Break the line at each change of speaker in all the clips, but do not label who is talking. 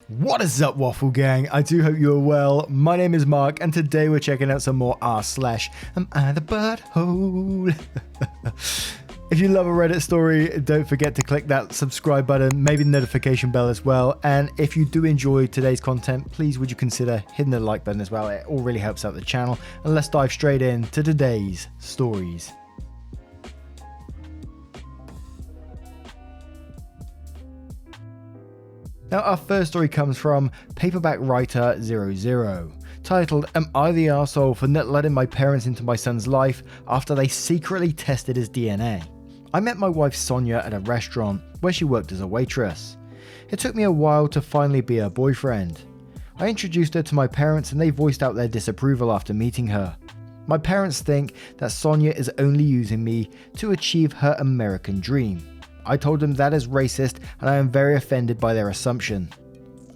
What is up, Waffle Gang? I do hope you're well. My name is Mark, and today we're checking out some more r/AmITheButtHole. If you love a Reddit story, don't forget to click that subscribe button, maybe the notification bell as well. And if you do enjoy today's content, please would you consider hitting the like button as well. It all really helps out the channel. And let's dive straight into today's stories. Now, our first story comes from Paperback Writer 00, titled, Am I the arsehole for not letting my parents into my son's life after they secretly tested his DNA? I met my wife Sonia at a restaurant where she worked as a waitress. It took me a while to finally be her boyfriend. I introduced her to my parents and they voiced out their disapproval after meeting her. My parents think that Sonia is only using me to achieve her American dream. I told them that is racist and I am very offended by their assumption.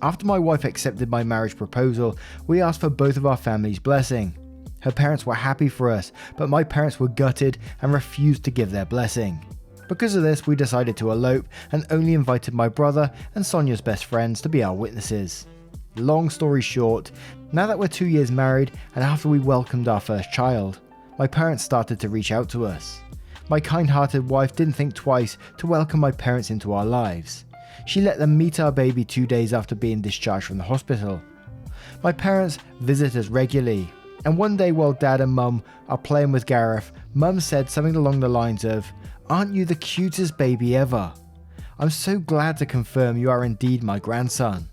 After my wife accepted my marriage proposal, we asked for both of our families' blessing. Her parents were happy for us, but my parents were gutted and refused to give their blessing. Because of this, we decided to elope and only invited my brother and Sonia's best friends to be our witnesses. Long story short, now that we're 2 years married and after we welcomed our first child, my parents started to reach out to us. My kind-hearted wife didn't think twice to welcome my parents into our lives. She let them meet our baby 2 days after being discharged from the hospital. My parents visit us regularly, and one day while Dad and Mum are playing with Gareth, Mum said something along the lines of, "Aren't you the cutest baby ever? I'm so glad to confirm you are indeed my grandson."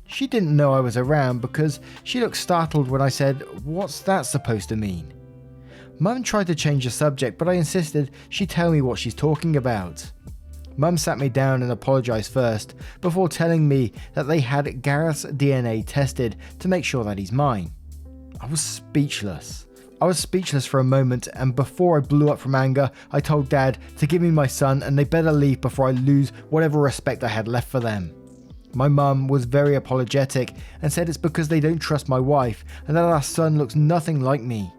She didn't know I was around because she looked startled when I said, "What's that supposed to mean?" Mum tried to change the subject, but I insisted she tell me what she's talking about. Mum sat me down and apologised first, before telling me that they had Gareth's DNA tested to make sure that he's mine. I was speechless. I was speechless for a moment, and before I blew up from anger, I told Dad to give me my son and they better leave before I lose whatever respect I had left for them. My mum was very apologetic and said it's because they don't trust my wife and that our son looks nothing like me.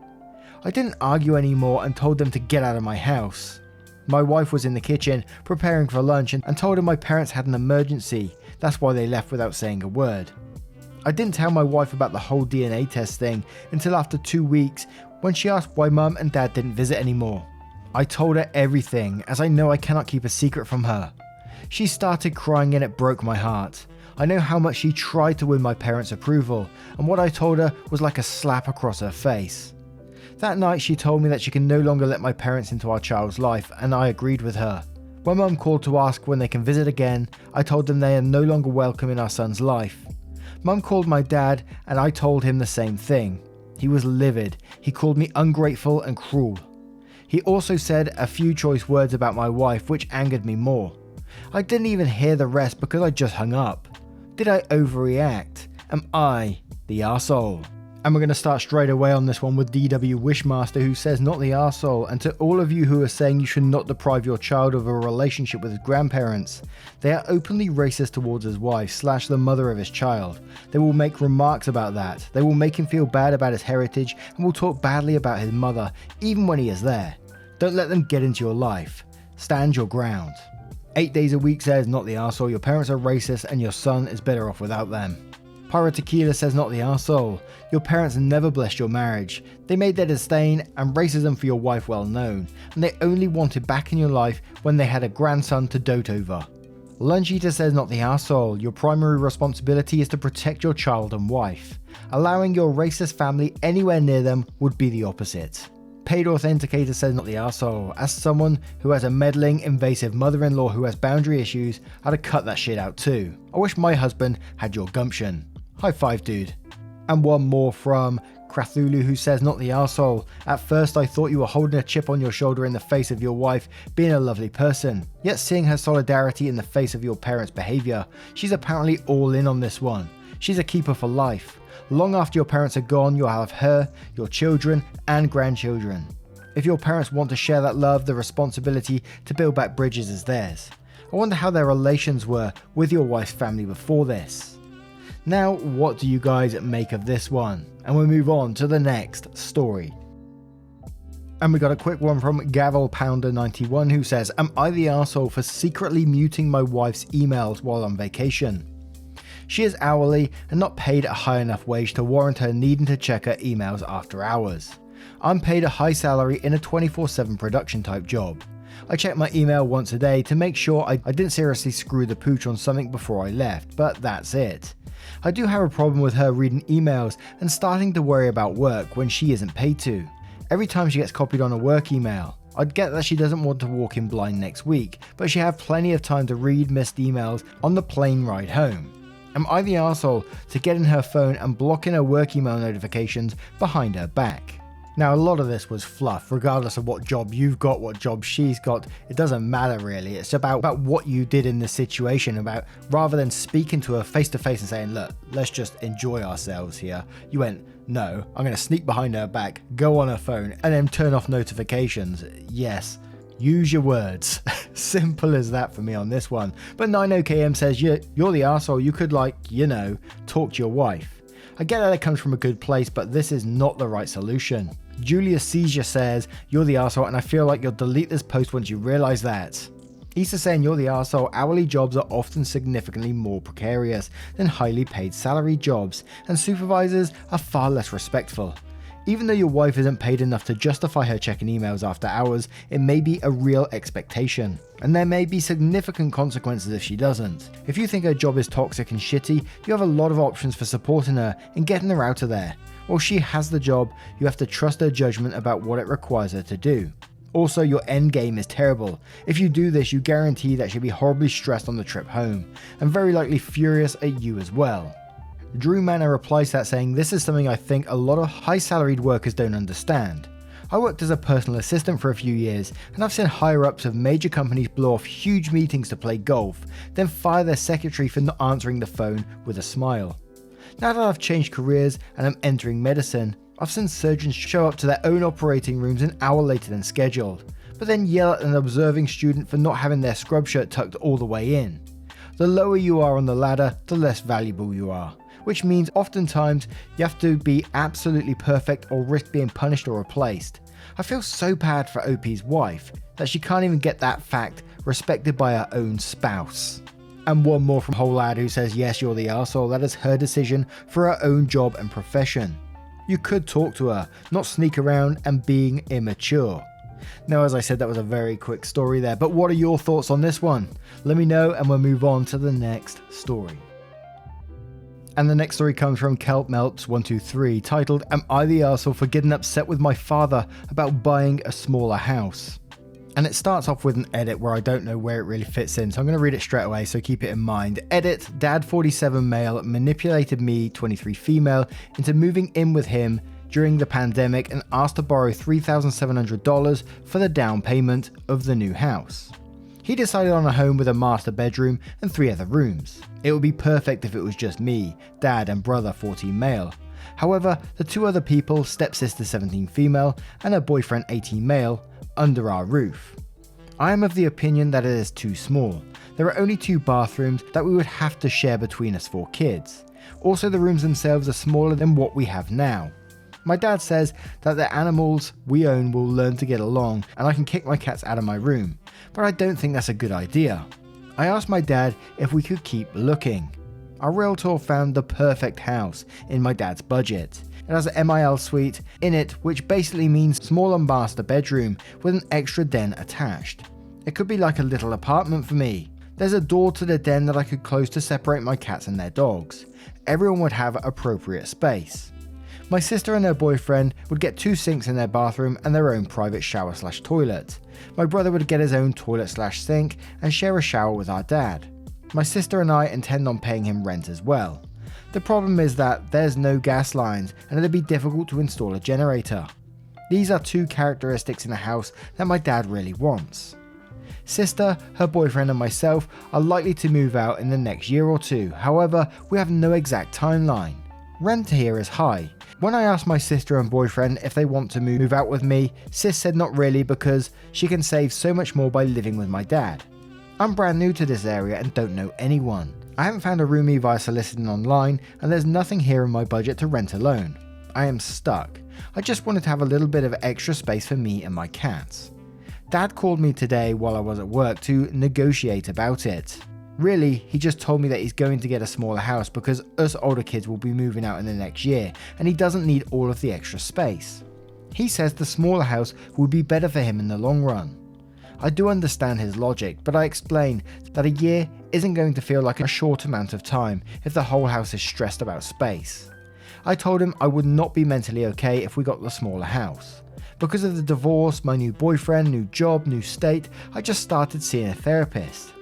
I didn't argue anymore and told them to get out of my house. My wife was in the kitchen preparing for lunch and told her my parents had an emergency. That's why they left without saying a word. I didn't tell my wife about the whole DNA test thing until after 2 weeks when she asked why Mum and Dad didn't visit anymore. I told her everything as I know I cannot keep a secret from her. She started crying and it broke my heart. I know how much she tried to win my parents' approval and what I told her was like a slap across her face. That night she told me that she can no longer let my parents into our child's life and I agreed with her. When Mum called to ask when they can visit again, I told them they are no longer welcome in our son's life. Mum called my dad and I told him the same thing. He was livid. He called me ungrateful and cruel. He also said a few choice words about my wife which angered me more. I didn't even hear the rest because I just hung up. Did I overreact? Am I the arsehole? And we're going to start straight away on this one with DW Wishmaster, who says, not the arsehole. And to all of you who are saying you should not deprive your child of a relationship with his grandparents, they are openly racist towards his wife / the mother of his child. They will make remarks about that. They will make him feel bad about his heritage and will talk badly about his mother, even when he is there. Don't let them get into your life. Stand your ground. 8 days a week says, not the arsehole. Your parents are racist and your son is better off without them. Pyro Tequila says, not the arsehole. Your parents never blessed your marriage. They made their disdain and racism for your wife well known, and they only wanted back in your life when they had a grandson to dote over. Lunch Eater says, not the arsehole. Your primary responsibility is to protect your child and wife. Allowing your racist family anywhere near them would be the opposite. Paid Authenticator says, not the arsehole. As someone who has a meddling, invasive mother-in-law who has boundary issues, I'd have cut that shit out too. I wish my husband had your gumption. High five, dude. And one more from Krathulu, who says, not the arsehole. At first I thought you were holding a chip on your shoulder in the face of your wife being a lovely person, yet seeing her solidarity in the face of your parents' behaviour, she's apparently all in on this one. She's a keeper for life. Long after your parents are gone, you'll have her, your children and grandchildren. If your parents want to share that love, the responsibility to build back bridges is theirs. I wonder how their relations were with your wife's family before this. Now, what do you guys make of this one? And we'll move on to the next story. And we got a quick one from Gavel Pounder 91, who says, am I the arsehole for secretly muting my wife's emails while on vacation? She is hourly and not paid a high enough wage to warrant her needing to check her emails after hours. I'm paid a high salary in a 24/7 production type job. I check my email once a day to make sure I didn't seriously screw the pooch on something before I left, but that's it. I do have a problem with her reading emails and starting to worry about work when she isn't paid to. Every time she gets copied on a work email. I'd get that she doesn't want to walk in blind next week, but she have plenty of time to read missed emails on the plane ride home. Am I the arsehole to get in her phone and blocking her work email notifications behind her back? Now, a lot of this was fluff, regardless of what job you've got, what job she's got. It doesn't matter really. It's about what you did in the situation, about rather than speaking to her face to face and saying, look, let's just enjoy ourselves here. You went, no, I'm going to sneak behind her back, go on her phone, and then turn off notifications. Yes, use your words. Simple as that for me on this one. But 90km says, you're the arsehole. You could talk to your wife. I get that it comes from a good place, but this is not the right solution. Julius Seizure says, you're the arsehole, and I feel like you'll delete this post once you realize that. Issa saying, you're the arsehole, hourly jobs are often significantly more precarious than highly paid salary jobs, and supervisors are far less respectful. Even though your wife isn't paid enough to justify her checking emails after hours, it may be a real expectation, and there may be significant consequences if she doesn't. If you think her job is toxic and shitty, you have a lot of options for supporting her and getting her out of there. While she has the job, you have to trust her judgment about what it requires her to do. Also, your end game is terrible. If you do this, you guarantee that she'll be horribly stressed on the trip home, and very likely furious at you as well. Drew Manor replies to that saying, this is something I think a lot of high salaried workers don't understand. I worked as a personal assistant for a few years, and I've seen higher ups of major companies blow off huge meetings to play golf, then fire their secretary for not answering the phone with a smile. Now that I've changed careers and I'm entering medicine, I've seen surgeons show up to their own operating rooms an hour later than scheduled, but then yell at an observing student for not having their scrub shirt tucked all the way in. The lower you are on the ladder, the less valuable you are, which means oftentimes you have to be absolutely perfect or risk being punished or replaced. I feel so bad for OP's wife that she can't even get that fact respected by her own spouse. And one more from Whole Lad who says, yes, you're the arsehole, that is her decision for her own job and profession. You could talk to her, not sneak around and being immature. Now, as I said, that was a very quick story there, but what are your thoughts on this one? Let me know and we'll move on to the next story. And the next story comes from KelpMelts123, titled, Am I the arsehole for getting upset with my father about buying a smaller house? And it starts off with an edit where I don't know where it really fits in, so I'm going to read it straight away, so keep it in mind. Edit, Dad 47 male manipulated me 23 female into moving in with him during the pandemic and asked to borrow $3,700 for the down payment of the new house. He decided on a home with a master bedroom and 3 other rooms. It would be perfect if it was just me, Dad and brother 14 male. However, the 2 other people, stepsister 17 female and her boyfriend 18 male, under our roof. I am of the opinion that it is too small. There are only 2 bathrooms that we would have to share between us 4 kids. Also, the rooms themselves are smaller than what we have now. My dad says that the animals we own will learn to get along and I can kick my cats out of my room, but I don't think that's a good idea. I asked my dad if we could keep looking. Our realtor found the perfect house in my dad's budget. It has an MIL suite in it, which basically means small master bedroom with an extra den attached. It could be like a little apartment for me. There's a door to the den that I could close to separate my cats and their dogs. Everyone would have appropriate space. My sister and her boyfriend would get 2 sinks in their bathroom and their own private shower/toilet. My brother would get his own toilet/sink and share a shower with our dad. My sister and I intend on paying him rent as well. The problem is that there's no gas lines and it'd be difficult to install a generator. These are 2 characteristics in a house that my dad really wants. Sister, her boyfriend and myself are likely to move out in the next year or 2, however, we have no exact timeline. Rent here is high. When I asked my sister and boyfriend if they want to move out with me, sis said not really because she can save so much more by living with my dad. I'm brand new to this area and don't know anyone. I haven't found a roomie via soliciting online and there's nothing here in my budget to rent alone. I am stuck. I just wanted to have a little bit of extra space for me and my cats. Dad called me today while I was at work to negotiate about it. Really, he just told me that he's going to get a smaller house because us older kids will be moving out in the next year and he doesn't need all of the extra space. He says the smaller house would be better for him in the long run. I do understand his logic, but I explain that a year isn't going to feel like a short amount of time if the whole house is stressed about space. I told him I would not be mentally okay if we got the smaller house. Because of the divorce, my new boyfriend, new job, new state, I just started seeing a therapist.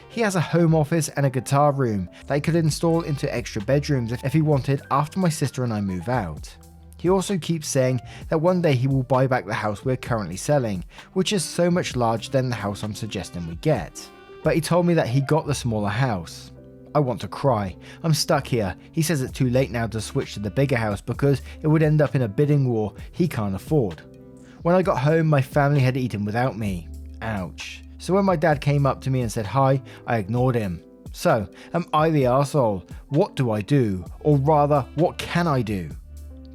He has a home office and a guitar room that he could install into extra bedrooms if he wanted after my sister and I move out. He also keeps saying that one day he will buy back the house we're currently selling, which is so much larger than the house I'm suggesting we get. But he told me that he got the smaller house. I want to cry. I'm stuck here. He says it's too late now to switch to the bigger house because it would end up in a bidding war he can't afford. When I got home, my family had eaten without me. Ouch. So when my dad came up to me and said hi, I ignored him. So, am I the arsehole? What do I do? Or rather, what can I do?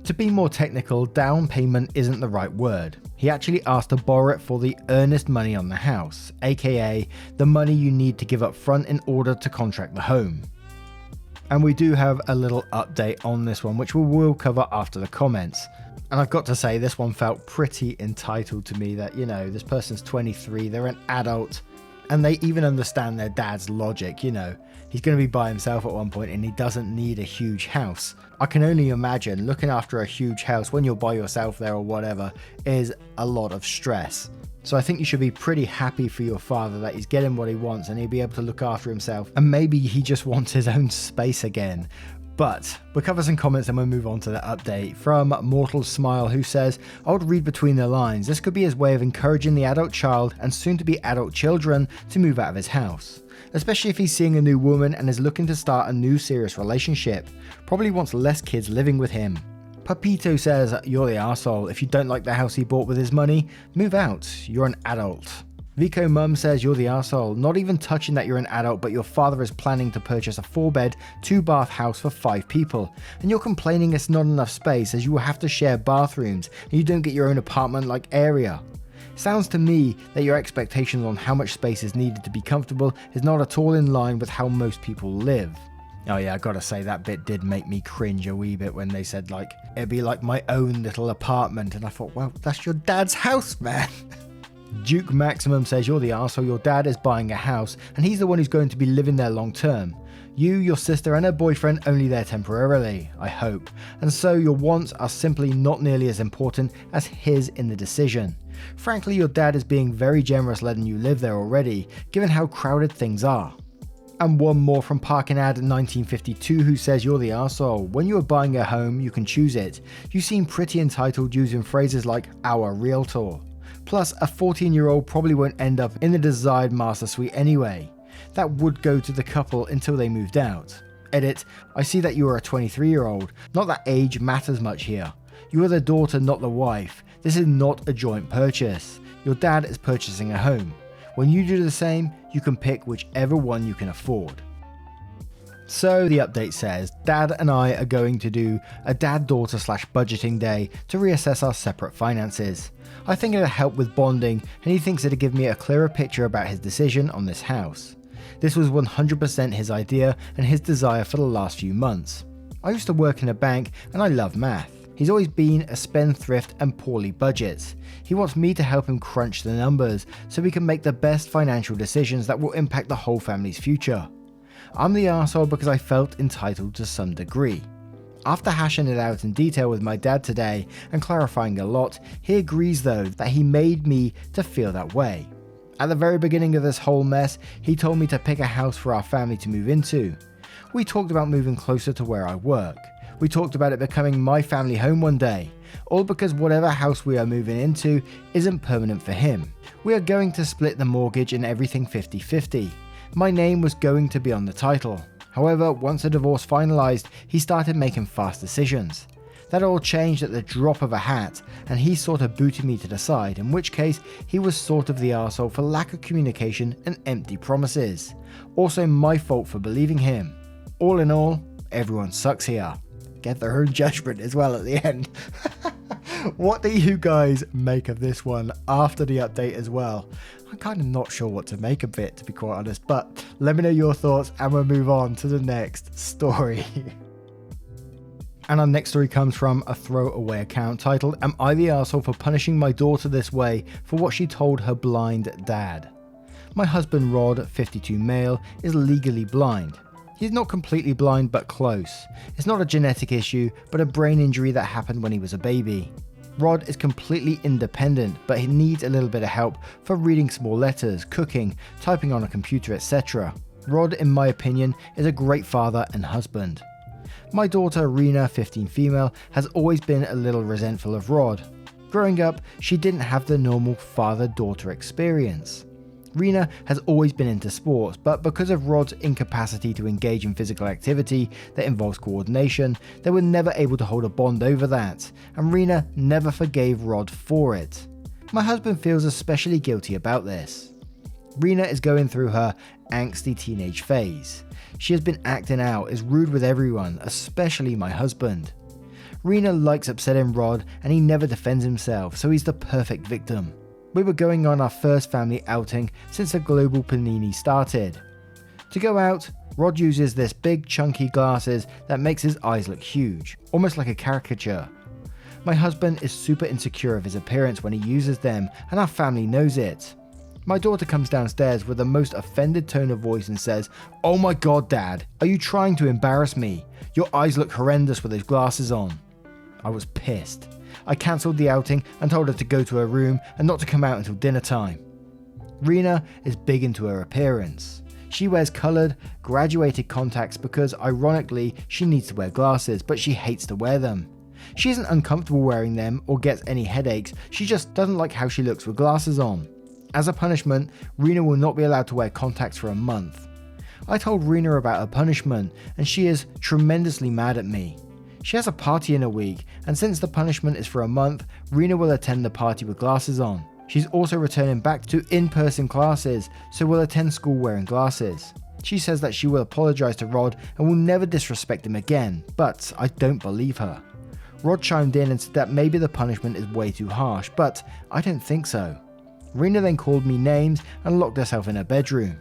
To be more technical, down payment isn't the right word. He actually asked to borrow it for the earnest money on the house, aka the money you need to give up front in order to contract the home. And we do have a little update on this one, which we will cover after the comments. And I've got to say, this one felt pretty entitled to me that, you know, this person's 23, they're an adult, and they even understand their dad's logic, you know. He's going to be by himself at one point and he doesn't need a huge house. I can only imagine looking after a huge house when you're by yourself there or whatever is a lot of stress. So I think you should be pretty happy for your father that he's getting what he wants and he'll be able to look after himself. And maybe he just wants his own space again. But we'll cover some comments and we'll move on to the update from Mortal Smile, who says, I would read between the lines. This could be his way of encouraging the adult child and soon to be adult children to move out of his house. Especially if he's seeing a new woman and is looking to start a new serious relationship. Probably wants less kids living with him. Papito says, you're the arsehole. If you don't like the house he bought with his money, move out. You're an adult. Vico Mum says, you're the arsehole. Not even touching that you're an adult, but your father is planning to purchase a 4-bed, 2-bath house for 5 people. And you're complaining it's not enough space as you will have to share bathrooms and you don't get your own apartment-like area. Sounds to me that your expectations on how much space is needed to be comfortable is not at all in line with how most people live. Oh yeah, I gotta say that bit did make me cringe a wee bit when they said like, it'd be like my own little apartment, and I thought, well, that's your dad's house, man. Duke Maximum says, you're the arsehole, your dad is buying a house and he's the one who's going to be living there long term. You, your sister and her boyfriend only there temporarily, I hope. And so your wants are simply not nearly as important as his in the decision. Frankly, your dad is being very generous letting you live there already, given how crowded things are. And one more from Parkin Ad 1952 who says, you're the arsehole. When you are buying a home, you can choose it. You seem pretty entitled using phrases like our realtor. Plus, a 14-year-old probably won't end up in the desired master suite anyway. That would go to the couple until they moved out. Edit, I see that you are a 23-year-old. Not that age matters much here. You are the daughter, not the wife. This is not a joint purchase. Your dad is purchasing a home. When you do the same, you can pick whichever one you can afford. So the update says, Dad and I are going to do a dad-daughter / budgeting day to reassess our separate finances. I think it'll help with bonding and he thinks it'll give me a clearer picture about his decision on this house. This was 100% his idea and his desire for the last few months. I used to work in a bank and I love math. He's always been a spendthrift and poorly budgets. He wants me to help him crunch the numbers so we can make the best financial decisions that will impact the whole family's future. I'm the arsehole because I felt entitled to some degree. After hashing it out in detail with my dad today and clarifying a lot, he agrees though that he made me to feel that way. At the very beginning of this whole mess, he told me to pick a house for our family to move into. We talked about moving closer to where I work. We talked about it becoming my family home one day, all because whatever house we are moving into isn't permanent for him. We are going to split the mortgage and everything 50-50. My name was going to be on the title. However, once the divorce finalized, he started making fast decisions. That all changed at the drop of a hat, and he sort of booted me to the side, in which case he was sort of the arsehole for lack of communication and empty promises. Also my fault for believing him. All in all, everyone sucks here. Get their own judgment as well at the end. What do you guys make of this one after the update as well? I'm kind of not sure what to make of it, to be quite honest, but let me know your thoughts and we'll move on to the next story. And our next story comes from a throwaway account titled, "Am I the arsehole for punishing my daughter this way for what she told her blind dad? My husband Rod, 52 male, is legally blind. He's not completely blind but close. It's not a genetic issue but a brain injury that happened when he was a baby. Rod is completely independent, but he needs a little bit of help for reading small letters, cooking, typing on a computer, etc. Rod, in my opinion, is a great father and husband. My daughter Rena, 15 female, has always been a little resentful of Rod. Growing up, she didn't have the normal father-daughter experience. Rena has always been into sports, but because of Rod's incapacity to engage in physical activity that involves coordination, they were never able to hold a bond over that, and Rena never forgave Rod for it. My husband feels especially guilty about this. Rena is going through her angsty teenage phase. She has been acting out, is rude with everyone, especially my husband. Rena likes upsetting Rod and he never defends himself, so he's the perfect victim. We were going on our first family outing since the global panini started. To go out, Rod uses this big chunky glasses that makes his eyes look huge, almost like a caricature. My husband is super insecure of his appearance when he uses them, and our family knows it. My daughter comes downstairs with the most offended tone of voice and says, "Oh my god, Dad, are you trying to embarrass me? Your eyes look horrendous with those glasses on." I was pissed. I cancelled the outing and told her to go to her room and not to come out until dinner time. Rena is big into her appearance. She wears coloured, graduated contacts because, ironically, she needs to wear glasses, but she hates to wear them. She isn't uncomfortable wearing them or gets any headaches, she just doesn't like how she looks with glasses on. As a punishment, Rena will not be allowed to wear contacts for a month. I told Rena about her punishment, and she is tremendously mad at me. She has a party in a week, and since the punishment is for a month, Rena will attend the party with glasses on. She's also returning back to in-person classes, so will attend school wearing glasses. She says that she will apologise to Rod and will never disrespect him again, but I don't believe her. Rod chimed in and said that maybe the punishment is way too harsh, but I don't think so. Rena then called me names and locked herself in her bedroom.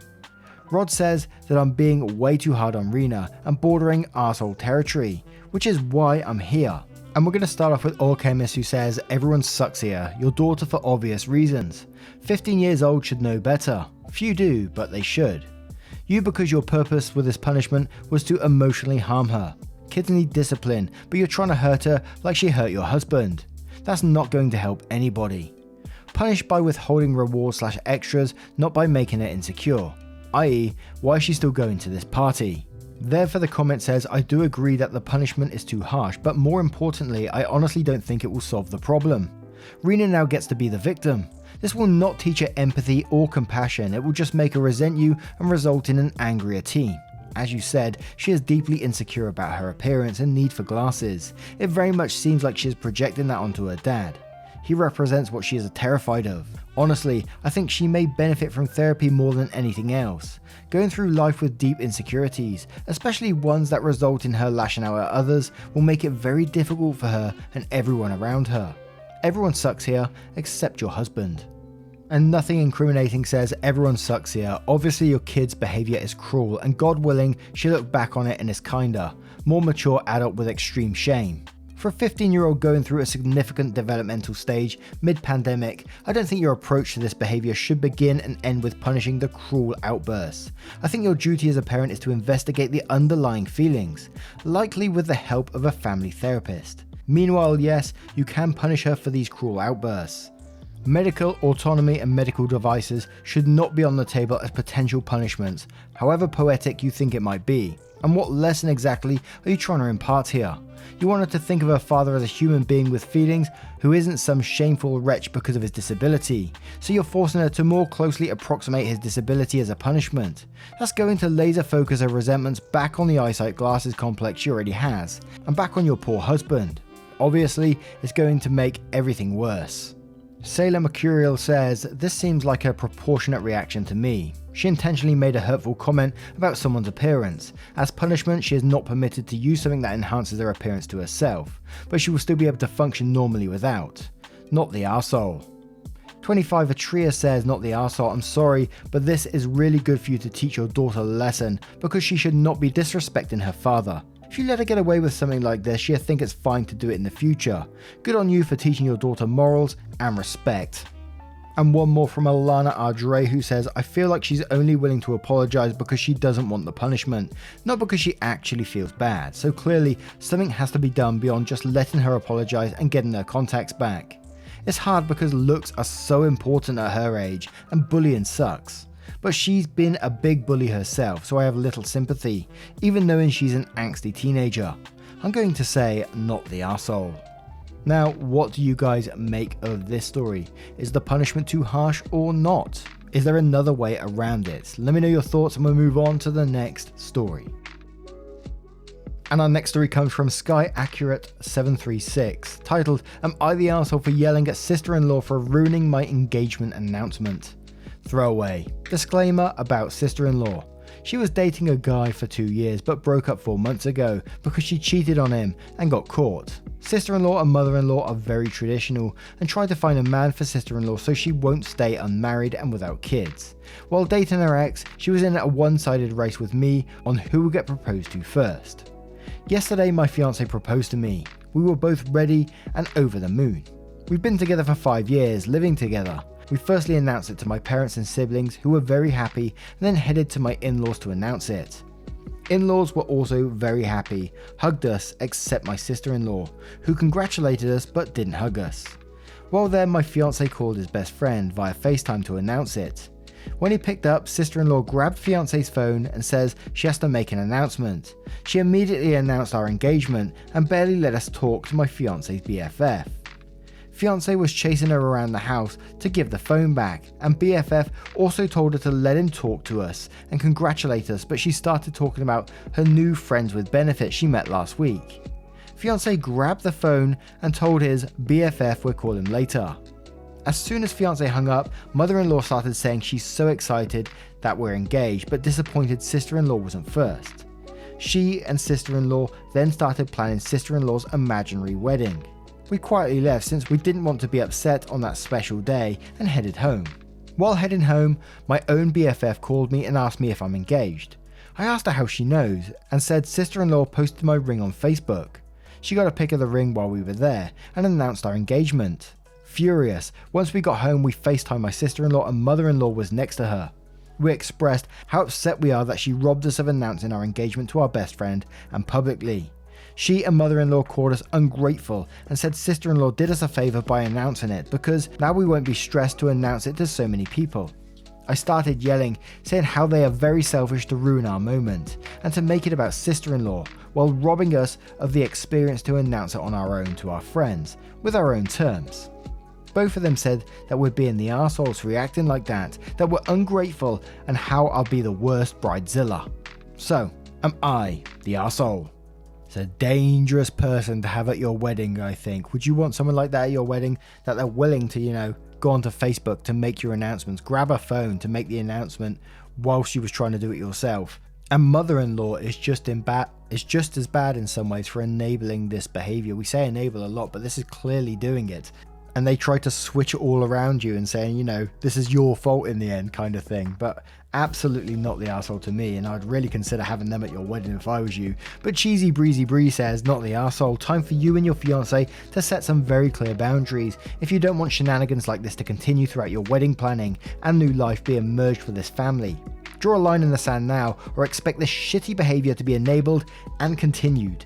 Rod says that I'm being way too hard on Rena and bordering arsehole territory, which is why I'm here. And we're going to start off with Alchemist, who says, "Everyone sucks here, your daughter for obvious reasons. 15 years old should know better. Few do, but they should. You because your purpose with this punishment was to emotionally harm her. Kids need discipline, but you're trying to hurt her like she hurt your husband. That's not going to help anybody. Punish by withholding rewards/extras, not by making her insecure. I.e., why is she still going to this party?" Therefore, the comment says, "I do agree that the punishment is too harsh, but more importantly, I honestly don't think it will solve the problem. Rena now gets to be the victim. This will not teach her empathy or compassion, it will just make her resent you and result in an angrier teen. As you said, she is deeply insecure about her appearance and need for glasses. It very much seems like she is projecting that onto her dad. He represents what she is terrified of. Honestly, I think she may benefit from therapy more than anything else. Going through life with deep insecurities, especially ones that result in her lashing out at others, will make it very difficult for her and everyone around her. Everyone sucks here, except your husband." And Nothing Incriminating says, "Everyone sucks here. Obviously your kid's behaviour is cruel, and God willing, she'll look back on it and is kinder, more mature adult with extreme shame. For a 15-year-old going through a significant developmental stage mid-pandemic, I don't think your approach to this behaviour should begin and end with punishing the cruel outbursts. I think your duty as a parent is to investigate the underlying feelings, likely with the help of a family therapist. Meanwhile, yes, you can punish her for these cruel outbursts. Medical autonomy and medical devices should not be on the table as potential punishments, however poetic you think it might be. And what lesson exactly are you trying to impart here? You want her to think of her father as a human being with feelings who isn't some shameful wretch because of his disability, so you're forcing her to more closely approximate his disability as a punishment. That's going to laser focus her resentments back on the eyesight glasses complex she already has, and back on your poor husband. Obviously, it's going to make everything worse." Sailor Mercurial says, "This seems like a proportionate reaction to me. She intentionally made a hurtful comment about someone's appearance. As punishment, she is not permitted to use something that enhances their appearance to herself, but she will still be able to function normally without. Not the arsehole." 25 Atria says, not the arsehole, I'm sorry, but this is really good for you to teach your daughter a lesson because she should not be disrespecting her father. If you let her get away with something like this, she'll think it's fine to do it in the future. Good on you for teaching your daughter morals and respect. And one more from Alana Ardre, who says, I feel like she's only willing to apologise because she doesn't want the punishment, not because she actually feels bad. So clearly something has to be done beyond just letting her apologise and getting her contacts back. It's hard because looks are so important at her age and bullying sucks. But she's been a big bully herself, so I have little sympathy, even knowing she's an angsty teenager. I'm going to say, not the arsehole. Now, what do you guys make of this story? Is the punishment too harsh or not? Is there another way around it? Let me know your thoughts and we'll move on to the next story. And our next story comes from Sky Accurate 736, titled, Am I the arsehole for yelling at sister-in-law for ruining my engagement announcement? Throwaway. Disclaimer about sister-in-law. She was dating a guy for 2 years but broke up 4 months ago because she cheated on him and got caught. Sister-in-law and mother-in-law are very traditional and try to find a man for sister-in-law so she won't stay unmarried and without kids. While dating her ex, she was in a one-sided race with me on who would get proposed to first. Yesterday my fiance proposed to me. We were both ready and over the moon. We've been together for 5 years, living together. We firstly announced it to my parents and siblings, who were very happy, and then headed to my in-laws to announce it. In-laws were also very happy, hugged us except my sister-in-law, who congratulated us but didn't hug us. While there, my fiance called his best friend via FaceTime to announce it. When he picked up, sister-in-law grabbed fiance's phone and says she has to make an announcement. She immediately announced our engagement and barely let us talk to my fiance's BFF. Fiance was chasing her around the house to give the phone back, and BFF also told her to let him talk to us and congratulate us, but she started talking about her new friends with benefits she met last week. Fiance grabbed the phone and told his BFF we'll call him later. As soon as fiance hung up, mother-in-law started saying she's so excited that we're engaged, but disappointed sister-in-law wasn't first. She and sister-in-law then started planning sister-in-law's imaginary wedding. We quietly left since we didn't want to be upset on that special day and headed home. While heading home, my own BFF called me and asked me if I'm engaged. I asked her how she knows and said sister-in-law posted my ring on Facebook. She got a pic of the ring while we were there and announced our engagement. Furious, once we got home we FaceTimed my sister-in-law and mother-in-law was next to her. We expressed how upset we are that she robbed us of announcing our engagement to our best friend and publicly. She and mother-in-law called us ungrateful and said sister-in-law did us a favour by announcing it because now we won't be stressed to announce it to so many people. I started yelling, saying how they are very selfish to ruin our moment and to make it about sister-in-law while robbing us of the experience to announce it on our own to our friends, with our own terms. Both of them said that we're being the arseholes for reacting like that we're ungrateful and how I'll be the worst bridezilla. So, am I the arsehole? It's a dangerous person to have at your wedding, I think. Would you want someone like that at your wedding, that they're willing to, go onto Facebook to make your announcements, grab a phone to make the announcement whilst you was trying to do it yourself? And mother-in-law is just as bad in some ways for enabling this behavior. We say enable a lot, but this is clearly doing it. And they try to switch it all around you and saying, this is your fault in the end kind of thing. But absolutely not the arsehole to me, and I'd really consider having them at your wedding if I was you. But Cheesy Breezy Bree says, not the arsehole. Time for you and your fiance to set some very clear boundaries if you don't want shenanigans like this to continue throughout your wedding planning and new life being merged with this family. Draw a line in the sand now, or expect this shitty behavior to be enabled and continued.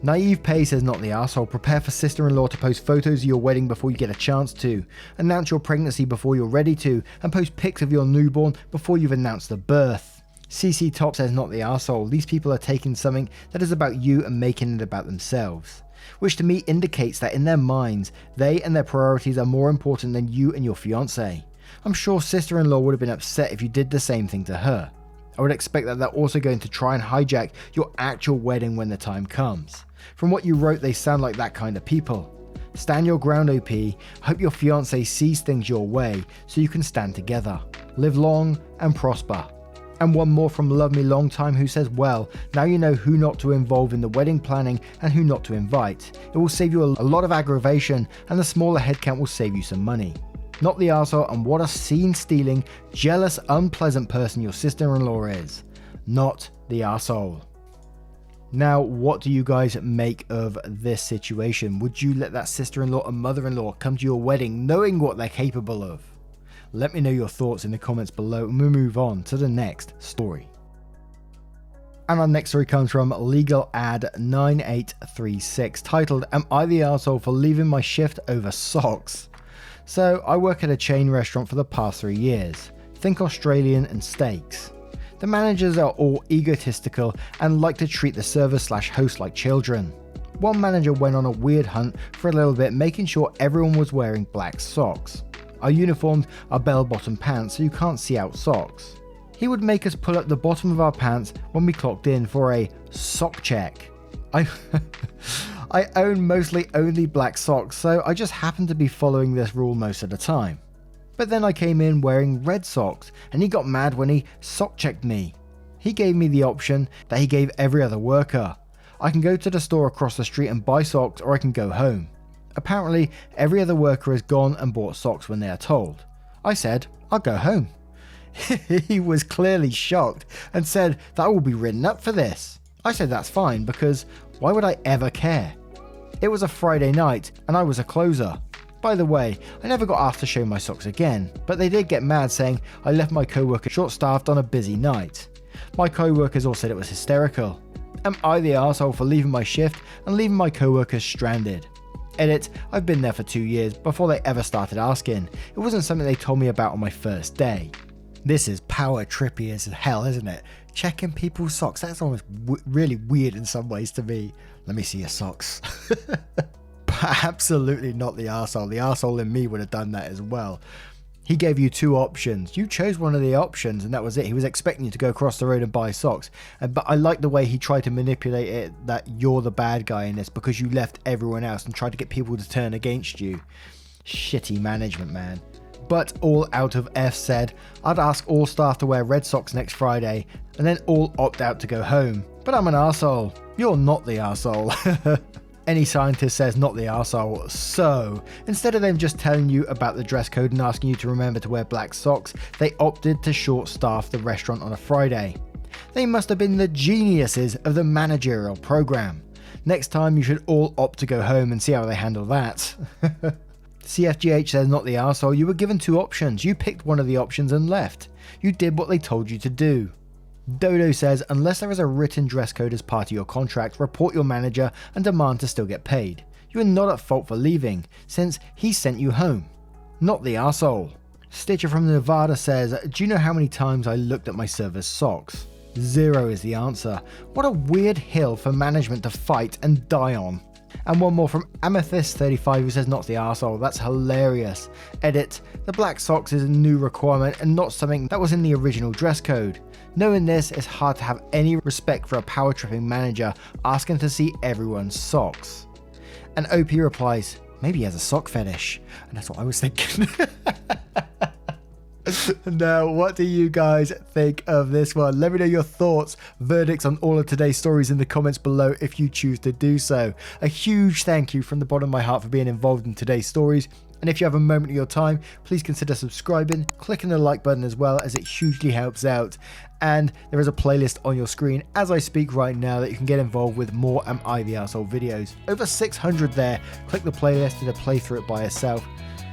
Naive Pay says, not the arsehole. Prepare for sister-in-law to post photos of your wedding before you get a chance to. Announce your pregnancy before you're ready to, and post pics of your newborn before you've announced the birth. CC Top says, not the arsehole. These people are taking something that is about you and making it about themselves. Which to me indicates that in their minds, they and their priorities are more important than you and your fiance. I'm sure sister-in-law would have been upset if you did the same thing to her. I would expect that they're also going to try and hijack your actual wedding when the time comes. From what you wrote, they sound like that kind of people. Stand your ground, OP. Hope your fiance sees things your way so you can stand together. Live long and prosper. And one more from Love Me Long Time, who says, well, now you know who not to involve in the wedding planning and who not to invite. It will save you a lot of aggravation, and the smaller headcount will save you some money. Not the arsehole, and what a scene-stealing, jealous, unpleasant person your sister-in-law is. Not the arsehole. Now, what do you guys make of this situation? Would you let that sister-in-law and mother-in-law come to your wedding knowing what they're capable of? Let me know your thoughts in the comments below, and we'll move on to the next story. And our next story comes from Legal Ad 9836, titled, "Am I the arsehole for leaving my shift over socks?" So, I work at a chain restaurant for the past 3 years. Think Australian and steaks. The managers are all egotistical and like to treat the servers/hosts like children. One manager went on a weird hunt for a little bit, making sure everyone was wearing black socks. Our uniforms are bell-bottom pants, so you can't see out socks. He would make us pull up the bottom of our pants when we clocked in for a sock check. I own mostly only black socks, so I just happened to be following this rule most of the time. But then I came in wearing red socks, and he got mad when he sock checked me. He gave me the option that he gave every other worker. I can go to the store across the street and buy socks, or I can go home. Apparently, every other worker has gone and bought socks when they are told. I said, I'll go home. He was clearly shocked and said that I will be written up for this. I said that's fine, because why would I ever care? It was a Friday night and I was a closer. By the way, I never got asked to show my socks again, but they did get mad saying I left my co-worker short-staffed on a busy night. My co-workers all said it was hysterical. Am I the arsehole for leaving my shift and leaving my co-workers stranded? Edit, I've been there for 2 years before they ever started asking. It wasn't something they told me about on my first day. This is power trippy as hell, isn't it? Checking people's socks, that's almost really weird in some ways to me. Let me see your socks. But absolutely not the arsehole. The arsehole in me would have done that as well. He gave you 2 options. You chose one of the options and that was it. He was expecting you to go across the road and buy socks. But I like the way he tried to manipulate it that you're the bad guy in this because you left everyone else and tried to get people to turn against you. Shitty management, man. But all out of F said, I'd ask all staff to wear red socks next Friday and then all opt out to go home. But I'm an arsehole. You're not the arsehole. Any scientist says not the arsehole. So, instead of them just telling you about the dress code and asking you to remember to wear black socks, they opted to short staff the restaurant on a Friday. They must have been the geniuses of the managerial program. Next time you should all opt to go home and see how they handle that. CFGH says not the arsehole. You were given 2 options. You picked one of the options and left. You did what they told you to do. Dodo says, unless there is a written dress code as part of your contract, report your manager and demand to still get paid. You are not at fault for leaving, since he sent you home. Not the arsehole. Stitcher from Nevada says, do you know how many times I looked at my server's socks? 0 is the answer. What a weird hill for management to fight and die on. And one more from Amethyst35 who says not the arsehole. That's hilarious. Edit, the black socks is a new requirement and not something that was in the original dress code. Knowing this, it's hard to have any respect for a power tripping manager asking to see everyone's socks. And OP replies, maybe he has a sock fetish. And that's what I was thinking. Now, what do you guys think of this one? Let me know your thoughts, verdicts on all of today's stories in the comments below if you choose to do so. A huge thank you from the bottom of my heart for being involved in today's stories. And if you have a moment of your time, please consider subscribing, clicking the like button as well, as it hugely helps out. And there is a playlist on your screen as I speak right now that you can get involved with more Am I the Arsehole videos. Over 600 there. Click the playlist to play through it by yourself.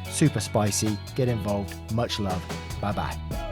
Super spicy. Get involved. Much love. Bye bye.